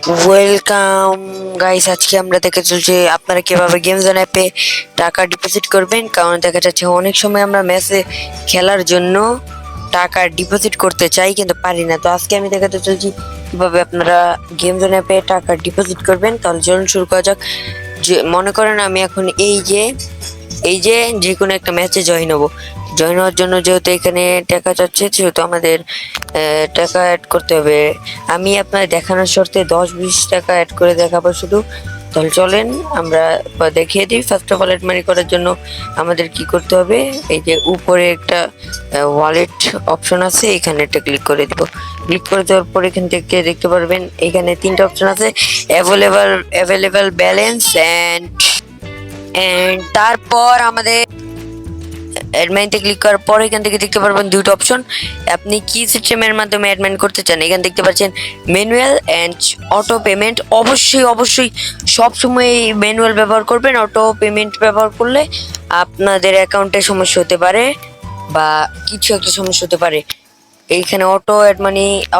Welcome guys, আজকে আমরা দেখে চলছি আপনারা কিভাবে গেম জোন অ্যাপে টাকা ডিপোজিট করবেন। কারণ দেখা যাচ্ছে অনেক সময় আমরা ম্যাচে খেলার জন্য টাকা ডিপোজিট করতে চাই কিন্তু পারি না। তো আজকে আমি দেখাতে চলছি কিভাবে আপনারা গেম জোন অ্যাপে টাকা ডিপোজিট করবেন। তাহলে চলুন শুরু করা যাক। যে মনে করেন আমি এখন এই যে যে কোনো একটা ম্যাচে জয়েন হবো। জয়েন হওয়ার জন্য যেহেতু এখানে টাকা চাচ্ছে, সেহেতু আমাদের টাকা অ্যাড করতে হবে। আমি আপনার দেখানোর শর্তে 10-20 টাকা অ্যাড করে দেখাবো শুধু। তাহলে চলেন আমরা দেখিয়ে দিই। First of all add money করার জন্য আমাদের কি করতে হবে, এই যে উপরে একটা ওয়ালেট অপশন আছে, এখানে একটা ক্লিক করে দিব। ক্লিক করে দেওয়ার পর এখান থেকে দেখতে পারবেন এখানে তিনটা অপশন আছে, অ্যাভেলেবল ব্যালেন্স অ্যান্ড তারপর আমাদের অ্যাডমাইনতে ক্লিক করার পর এখান থেকে দেখতে পারবেন দুটো অপশন, আপনি কি সিস্টেমের মাধ্যমে অ্যাডমাইন করতে চান। এখানে দেখতে পাচ্ছেন ম্যানুয়াল অ্যান্ড অটো পেমেন্ট। অবশ্যই সবসময় ম্যানুয়াল ব্যবহার করবেন। অটো পেমেন্ট ব্যবহার করলে আপনাদের অ্যাকাউন্টে সমস্যা হতে পারে বা কিছু একটা সমস্যা হতে পারে। এইখানে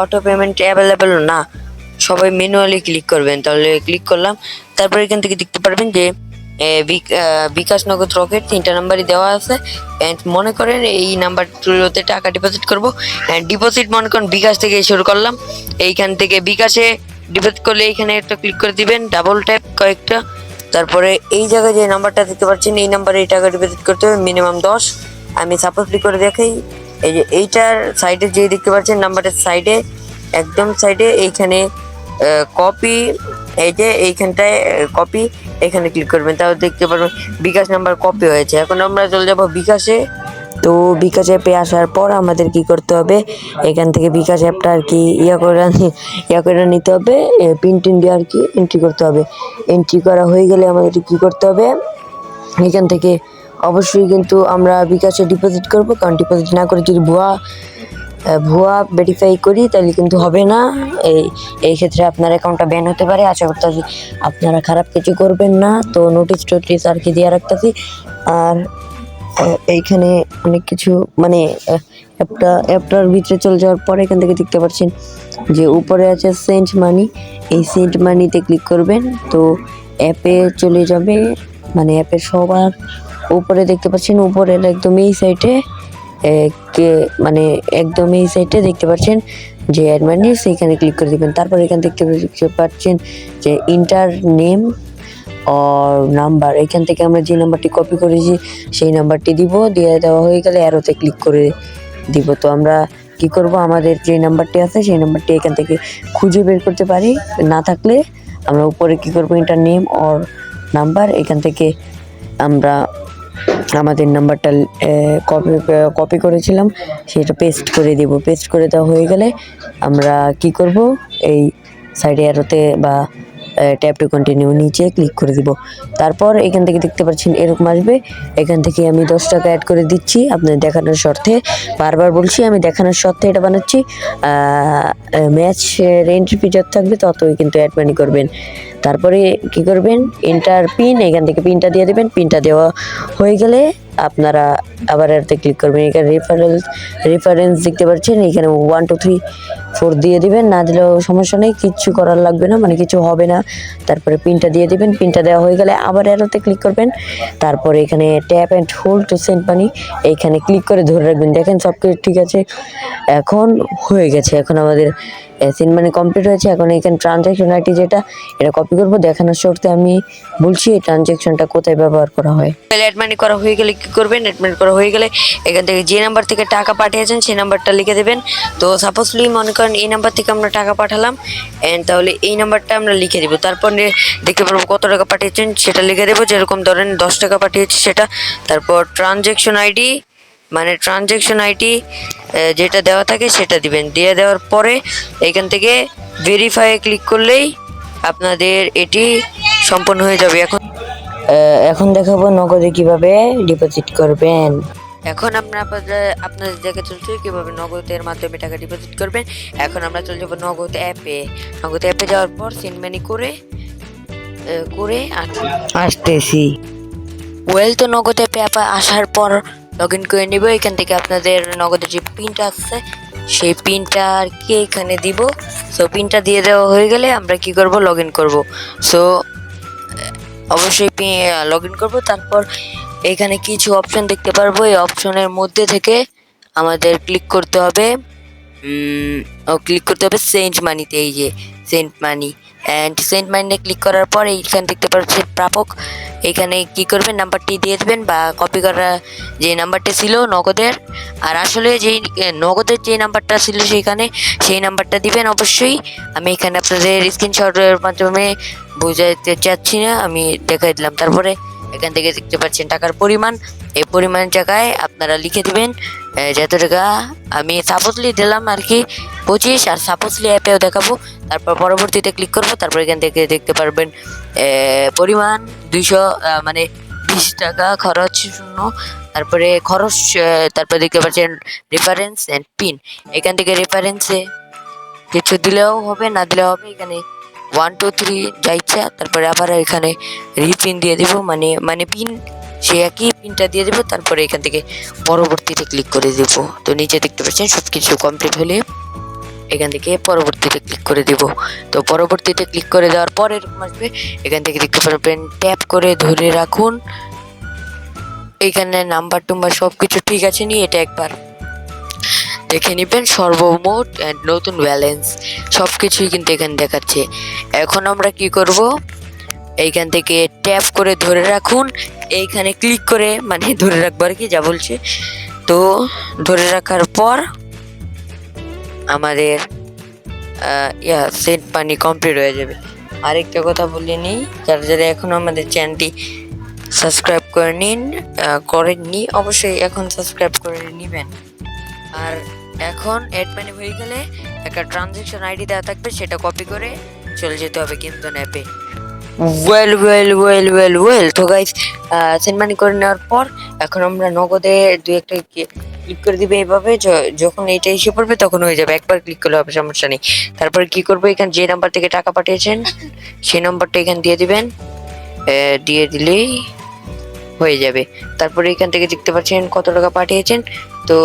অটো পেমেন্ট অ্যাভেলেবেল না, সবাই ম্যানুয়ালি ক্লিক করবেন। তাহলে ক্লিক করলাম, তারপর এখান থেকে দেখতে পারবেন যে বিকাশ, নগদ, রকেট তিনটা নাম্বারই দেওয়া আছে। অ্যান্ড মনে করেন এই নাম্বারগুলোতে টাকা ডিপোজিট করব। অ্যান্ড ডিপোজিট মনে করেন বিকাশ থেকে শুরু করলাম। এইখান থেকে বিকাশে ডিপোজিট করলে এইখানে একটা ক্লিক করে দিবেন, ডাবল ট্যাপ কয়েকটা। তারপরে এই জায়গায় যে নাম্বারটা দেখতে পাচ্ছেন, এই নাম্বারে এই টাকা ডিপোজিট করতে হবে মিনিমাম 10। আমি সাপোজলি করে দেখাই। এই যে এইটার সাইডে যে দেখতে পাচ্ছেন নাম্বারের সাইডে, একদম সাইডে এইখানে কপি, এই যে এইখানটায় কপি, এখানে ক্লিক করবেন। তাহলে দেখতে পারবেন বিকাশ নাম্বার কপি হয়েছে। এখন আমরা চলে যাব বিকাশে। তো বিকাশ অ্যাপে আসার পর আমাদের কি করতে হবে, এখান থেকে বিকাশ অ্যাপটা আর কি ইয়া করে নিতে হবে, পিন দিয়ে আর কি এন্ট্রি করতে হবে। এন্ট্রি করা হয়ে গেলে আমাদের কি করতে হবে, এখান থেকে অবশ্যই কিন্তু আমরা বিকাশে ডিপোজিট করব। কারণ ডিপোজিট না করে যদি ভুয়া ভেরিফাই করি তাহলে কিন্তু হবে না। এই ক্ষেত্রে আপনার অ্যাকাউন্টটা ব্যান হতে পারে। আশা করতেছি আপনারা খারাপ কিছু করবেন না। তো নোটিস আর কি দিয়ে রাখতেছি। আর এইখানে অনেক কিছু মানে অ্যাপটার ভিতরে চলে যাওয়ার পরে এখান থেকে দেখতে পাচ্ছেন যে উপরে আছে সেন্ট মানি। এই সেন্ট মানিতে ক্লিক করবেন, তো অ্যাপে চলে যাবে। মানে অ্যাপের সবার উপরে দেখতে পাচ্ছেন, উপরের একদম এই সাইডে একদম এই সাইডে দেখতে পাচ্ছেন যে অ্যাড মানি, সেইখানে ক্লিক করে দেবেন। তারপর এখান থেকে দেখতে পাচ্ছেন যে ইন্টার নেম আর নাম্বার। এখান থেকে আমরা যে নাম্বারটি কপি করেছি সেই নাম্বারটি দিয়ে দেওয়া হয়ে গেলে অ্যারোতে ক্লিক করে দিব। তো আমরা কি করব, আমাদের যে নাম্বারটি আছে সেই নাম্বারটি এখান থেকে খুঁজে বের করতে পারি। না থাকলে আমরা উপরে কি করব, ইন্টার নেম আর নাম্বার, এখান থেকে আমরা আমাদের নাম্বারটা কপি করেছিলাম সেটা পেস্ট করে দেব। পেস্ট করে দেওয়া হয়ে গেলে আমরা কি করব, এই সাইডে অ্যারোতে বা ট্যাপ টু কন্টিনিউ নিচে ক্লিক করে দিব। তারপর এখান থেকে দেখতে পাচ্ছেন এরকম আসবে। এখান থেকে আমি 10 টাকা অ্যাড করে দিচ্ছি আপনাদের দেখানোর স্বার্থে। বারবার বলছি আমি দেখানোর স্বার্থে এটা বানাচ্ছি। ম্যাচ এন্ট্রি ফি যত থাকবে ততই কিন্তু অ্যাড মানি করবেন। তারপরে কি করবেন, এন্টার পিন, এখান থেকে পিনটা দিয়ে দেবেন। পিনটা দেওয়া হয়ে গেলে আপনারা আবার এতে ক্লিক করবেন। এখানে রেফারেন্স দেখতে পাচ্ছেন, এখানে 1 2 3 4 দিয়ে দিবেন। না দিলেও সমস্যা নেই, কিচ্ছু করার লাগবে না, মানে কিছু হবে না। তারপরে পিনটা দিয়ে দিবেন। পিনটা দেওয়া হয়ে গেলে আবার অ্যারোতে ক্লিক করবেন। তারপরে এখানে tap and hold to send money, এইখানে ক্লিক করে ধরে রাখবেন। দেখেন সব কিছু ঠিক আছে, এখন হয়ে গেছে। এখন আমাদের সেন্ড মানি কমপ্লিট হয়েছে। এখন এখানে ট্রানজ্যাকশন আইডি যেটা, এটা কপি করব। দেখানোর শর্তে আমি বলছি এই ট্রানজ্যাকশনটা কোথায় ব্যবহার করা হয়। অ্যাড মানি করা হয়ে গেলে কি করবেন, অ্যাড মানি করা হয়ে গেলে এখান থেকে যে নাম্বার থেকে টাকা পাঠিয়েছেন সেই নাম্বারটা লিখে দেবেন। তো সাপোজলি মনে করেন এই নাম্বার থেকে আমরা টাকা পাঠালাম, এন্ড তাহলে এই নাম্বারটা আমরা লিখে দেবো। তারপর দেখতে পারবো কত টাকা পাঠিয়েছেন সেটা লিখে দেবো। যেরকম ধরেন 10 টাকা পাঠিয়েছি সেটা। তারপর ট্রানজ্যাকশন আইডি যেটা দেওয়া থাকে সেটা দিবেন। দিয়ে দেওয়ার পরে এখান থেকে ভেরিফাই ক্লিক করলেই আপনাদের এটি সম্পন্ন হয়ে যাবে। এখন দেখাবো নগদে কিভাবে ডিপোজিট করবেন। এখন আমরা আপনাদের দেখে চলছি কিভাবে নগদের মাধ্যমে টাকা ডিপোজিট করবেন। এখন আমরা চলে যাবো নগদ অ্যাপে যাওয়ার পর সেন্ড মানি করে আসতেছি। তো নগদ অ্যাপে আসার পর লগ ইন করে নেব। এখান থেকে আপনাদের নগদের যে পিনটা আছে সেই পিনটা আর কি এখানে দিব। সো পিনটা দিয়ে দেওয়া হয়ে গেলে আমরা কি করব, লগ ইন করবো। সো অবশ্যই লগ ইন করবো। তারপর এখানে কিছু অপশন দেখতে পারবো, এই অপশনের মধ্যে থেকে আমাদের ক্লিক করতে হবে সেন্ট মানিতে। এই যে সেন্ট মানি, অ্যান্ড সেন্ট মানিতে ক্লিক করার পর এইখানে দেখতে পাচ্ছেন প্রাপক। এখানে কি করবেন, নাম্বারটি দিয়ে দেবেন বা কপি করা যে নাম্বারটা ছিল নগদের, আর আসলে যেই নগদের যে নাম্বারটা ছিল সেখানে সেই নাম্বারটা দিবেন অবশ্যই। আমি এখানে আপনাদের স্ক্রিনশটের মাধ্যমে বোঝাতে চাচ্ছি না, আমি দেখাই দিলাম। তারপরে এখান থেকে দেখতে পাচ্ছেন টাকার পরিমাণ, এই পরিমাণ জায়গায় আপনারা লিখে দিবেন যত টাকা। আমি সাপোজলি দিলাম আর কি 25, আর সাপোজলি অ্যাপেও দেখাবো। তারপর পরবর্তীতে ক্লিক করবো। তারপর এখান থেকে দেখতে পারবেন পরিমাণ 200, মানে 20 টাকা খরচ শূন্য। তারপরে খরচ, তারপরে দেখতে পাচ্ছেন রেফারেন্স অ্যান্ড পিন। এখান থেকে রেফারেন্সে কিছু দিলেও হবে, না দিলেও হবে। এখানে 1 2 3 যা ইচ্ছা। তারপরে আবার এখানে রিপিন দিয়ে দেবো, মানে পিন সে একই পিনটা দিয়ে দেবো। তারপরে এখান থেকে পরবর্তীতে ক্লিক করে দেবো। তো নিচে দেখতে পাচ্ছেন সব কিছু কমপ্লিট হলে এখান থেকে পরবর্তীতে ক্লিক করে দেব। তো পরবর্তীতে ক্লিক করে দেওয়ার পর এরকম আসবে। এখান থেকে দেখতে পারবেন ট্যাপ করে ধরে রাখুন। এইখানে নাম্বার টুম্বার সব কিছু ঠিক আছে নি, এটা একবার দেখে নেবেন। সর্বমোট অ্যান্ড নতুন ব্যালেন্স সব কিছুই কিন্তু এখানে দেখাচ্ছে। এখন আমরা কি করব, এইখান থেকে ট্যাপ করে ধরে রাখুন। এইখানে ক্লিক করে, মানে ধরে রাখবো আর কি, যা বলছে। তো ধরে রাখার পর আমাদের সেন্ট মানি কমপ্লিট হয়ে যাবে। আরেকটা কথা বলে নিই, যারা যারা এখনও আমাদের চ্যানেলটি সাবস্ক্রাইব করে করেননি অবশ্যই এখন সাবস্ক্রাইব করে নেবেন। আর এখন অ্যাড মানি হয়ে গেলে একটা ট্রানজ্যাকশন আইডি দেওয়া থাকবে, সেটা কপি করে চলে যেতে হবে কিন্তু অ্যাপে। ওয়েল তো গাইস, সেন্ড মানি করে নেওয়ার পর এখন আমরা নগদে দুই একটা ক্লিক করে দিবে এইভাবে। যখন এইটা এসে পড়বে তখন হয়ে যাবে, একবার ক্লিক করলে হবে, সমস্যা নেই। তারপর কি করবো, এখানে যে নাম্বার থেকে টাকা পাঠিয়েছেন সেই নাম্বারটা এখানে দিয়ে দিবেন, দিয়ে দিলেই হয়ে যাবে। তারপরে এখান থেকে দেখতে পাচ্ছেন কত টাকা পাঠিয়েছেন। তো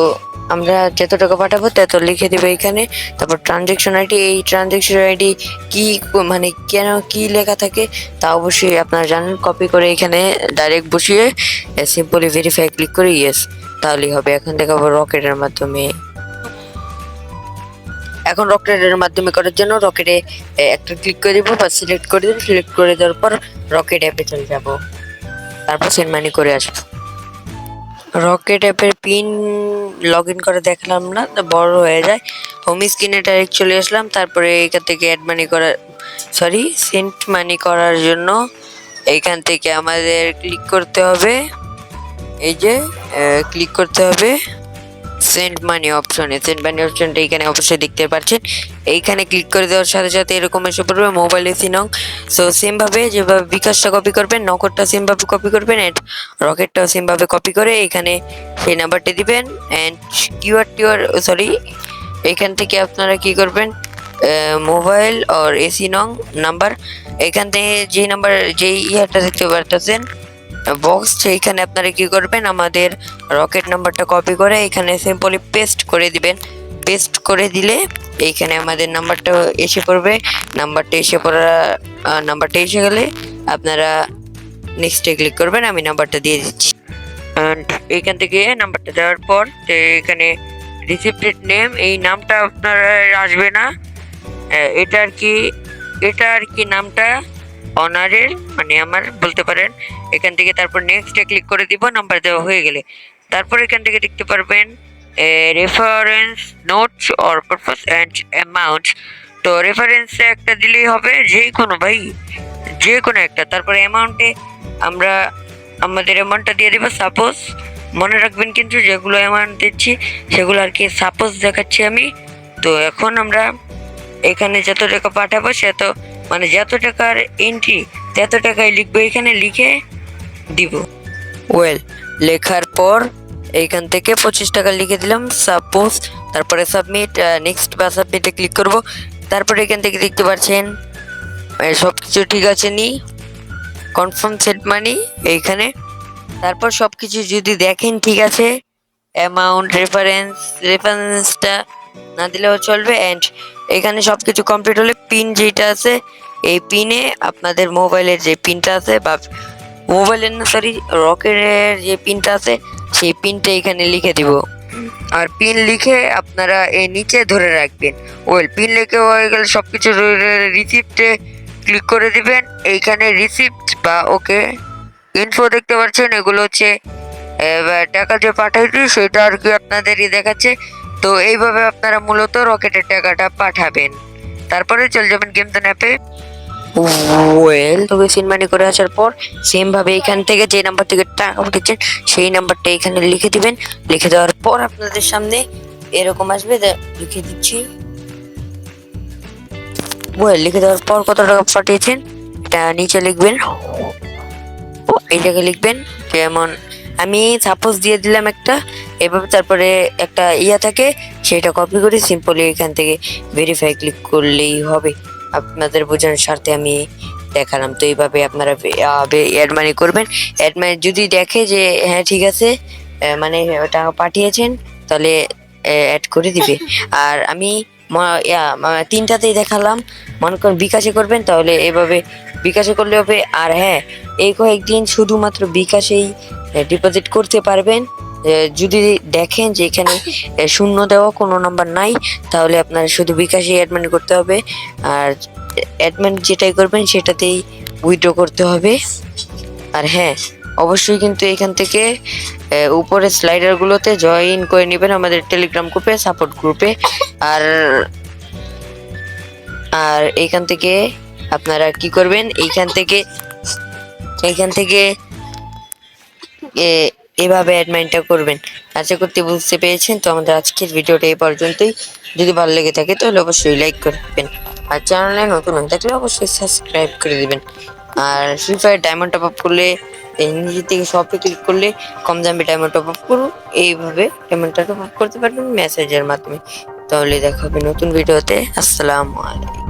আমরা যত টাকা পাঠাবো তত লিখে দেবো এখানে। তারপর ট্রানজ্যাকশন আইডি, এই ট্রানজ্যাকশন আইডি কি, মানে কেন কি লেখা থাকে তা অবশ্যই আপনারা জানেন। কপি করে এখানে ডাইরেক্ট বসিয়ে সিম্পলি ভেরিফাই ক্লিক করে ইয়েস, তাহলেই হবে। এখন দেখাবো রকেটের মাধ্যমে। এখন রকেটের মাধ্যমে করার জন্য রকেটে একটা ক্লিক করে দেবো বা সিলেক্ট করে দেবো। সিলেক্ট করে দেওয়ার পর রকেট অ্যাপে চলে যাব, তারপর সেন্ড মানি করে আসবো। রকেট অ্যাপের পিন লগ ইন করে দেখলাম না, বড় হয়ে যায়। হোম স্ক্রিনে ডাইরেক্ট চলে আসলাম। তারপরে এখান থেকে সেন্ট মানি করার জন্য এইখান থেকে আমাদের ক্লিক করতে হবে, এই যে ক্লিক করতে হবে সেন্ড মানি অপশনে। সেন্ড মানি অপশনটা এখানে অবশ্যই দেখতে পাচ্ছেন। এইখানে ক্লিক করে দেওয়ার সাথে সাথে এরকম এসে পড়বে মোবাইল এসি নং। সো সেমভাবে যেভাবে বিকাশটা কপি করবেন, নগদটা সেমভাবে কপি করবেন, অ্যান্ড রকেটটাও সেমভাবে কপি করে এখানে সেই নাম্বারটি দিবেন। অ্যান্ড এইখান থেকে আপনারা কি করবেন, মোবাইল আর এসি নং নাম্বার, এখান থেকে যেই ইয়ারটা দেখতে পারতেছেন বক্স, সেইখানে আপনারা কি করবেন, আমাদের রকেট নাম্বারটা কপি করে এখানে সিম্পলি পেস্ট করে দিবেন। পেস্ট করে দিলে এইখানে আমাদের নাম্বারটা এসে পড়বে। নাম্বারটা এসে গেলে আপনারা নেক্সটে ক্লিক করবেন। আমি নাম্বারটা দিয়ে দিচ্ছি, অ্যান্ড এইখান থেকে নাম্বারটা দেওয়ার পর এখানে রিসিপ্টেড নেম, এই নামটা আপনার আসবে না, এটা আর কি নামটা অনারের, মানে আমার বলতে পারেন। এখান থেকে তারপর নেক্সটে ক্লিক করে দিব, নাম্বার দেওয়া হয়ে গেলে। তারপর এখান থেকে দেখতে পারবেন reference notes or purpose and amount. তো রেফারেন্সে একটা দিলেই হবে, যে কোনো একটা। তারপরে অ্যামাউন্টে আমরা আমাদের অ্যামাউন্টটা দিয়ে দেবো। সাপোজ মনে রাখবেন কিন্তু যেগুলো অ্যামাউন্ট দিচ্ছি সেগুলো আর কি সাপোজ দেখাচ্ছি আমি। তো এখন আমরা এখানে যত টাকা পাঠাবো যত টাকার এন্ট্রি তত টাকায় লিখবো, এখানে লিখে দিব। লেখার পর এইখান থেকে 25 টাকা লিখে দিলাম সাপোজ। তারপরে সাবমিট, নেক্সট বা সাবমিটে ক্লিক করব। তারপরে এখান থেকে দেখতে পাচ্ছেন সব কিছু ঠিক আছে নি, কনফার্ম সেন্ট মানি এইখানে। তারপর সব কিছু যদি দেখেন ঠিক আছে, অ্যামাউন্ট রেফারেন্সটা না দিলেও চলবে। অ্যান্ড এখানে সব কিছু কমপ্লিট হলে পিন যেটা আছে, এই পিনে আপনাদের মোবাইলের যে পিনটা আছে, বা মোবাইলের না সরি রকেটের যে পিনটা আছে, সেই পিনটা এখানে লিখে দিব। আর পিন লিখে আপনারা এই নিচে ধরে রাখবেন। পিন লিখে হয়ে গেলে সব কিছু রিসিপ্টে ক্লিক করে দিবেন। এইখানে রিসিপ্ট বা ওকে ইনফো দেখতে পাচ্ছেন, এগুলো হচ্ছে টাকা যে পাঠাইছি সেটা আর কি আপনাদেরই দেখাচ্ছে। তো এইভাবে আপনারা মূলত রকেটের টাকাটা পাঠাবেন। তারপরে চলে যাবেন গেমজন অ্যাপে। তোকে সিন মানি করে আসার পর সেম ভাবে এখান থেকে যে নাম্বার থেকে টাকা পাঠিয়েছেন সেই নাম্বারটা এখানে লিখে দিবেন। লিখে দেওয়ার পর আপনাদের সামনে এরকম আসবে, লিখে দিচ্ছি। লিখে দেওয়ার পর কত টাকা পাঠিয়েছেন এটা নিচে লিখবেন, এই জায়গায় লিখবেন। যেমন আমি সাপোজ দিয়ে দিলাম একটা, এভাবে তারপরে একটা থাকে, সেটা কপি করে সিম্পলি এখান থেকে ভেরিফাই ক্লিক করলেই হবে। আপনাদের বোঝানোর স্বার্থে আমি দেখালাম। তো এইভাবে আপনারা অ্যাড মানি করবেন। অ্যাড মানি যদি দেখে যে হ্যাঁ ঠিক আছে, মানে টাকা পাঠিয়েছেন, তাহলে অ্যাড করে দিবে। আর আমি তিনটাতেই দেখালাম। মনে করেন বিকাশে করবেন, তাহলে এভাবে বিকাশে করলে হবে। আর হ্যাঁ, এই কয়েকদিন শুধুমাত্র বিকাশেই ডিপোজিট করতে পারবেন। যদি দেখেন যে এখানে শূন্য দেওয়া কোনো নাম্বার নাই, তাহলে আপনার শুধু বিকাশে অ্যাডমিন করতে হবে। আর অ্যাডমিন যেটাই করবেন সেটাতেই উইথড্র করতে হবে। আর হ্যাঁ, অবশ্যই কিন্তু এখান থেকে উপরে স্লাইডারগুলোতে জয়েন করে নেবেন আমাদের টেলিগ্রাম গ্রুপে, সাপোর্ট গ্রুপে। আর আর এইখান থেকে আপনারা কি করবেন, এইখান থেকে এভাবে অ্যাডমিনটা করবেন। আশা করতে বুঝতে পেরেছেন। তো আমাদের আজকের ভিডিওটা এই পর্যন্তই। যদি ভালো লেগে থাকে তাহলে অবশ্যই লাইক করবেন, আর চ্যানেলে নতুন হয়ে থাকলে অবশ্যই সাবস্ক্রাইব করে দিবেন। আর free fire diamond top up করলে নিজে থেকে শপে ক্লিক করলে কম দামে ডায়মন্ড টপ আপ করুন। এইভাবে ডায়মন্ডটা টপ আপ করতে পারবেন মেসেজের মাধ্যমে। তাহলে দেখা হবে নতুন ভিডিওতে। আসসালামু আলাইকুম।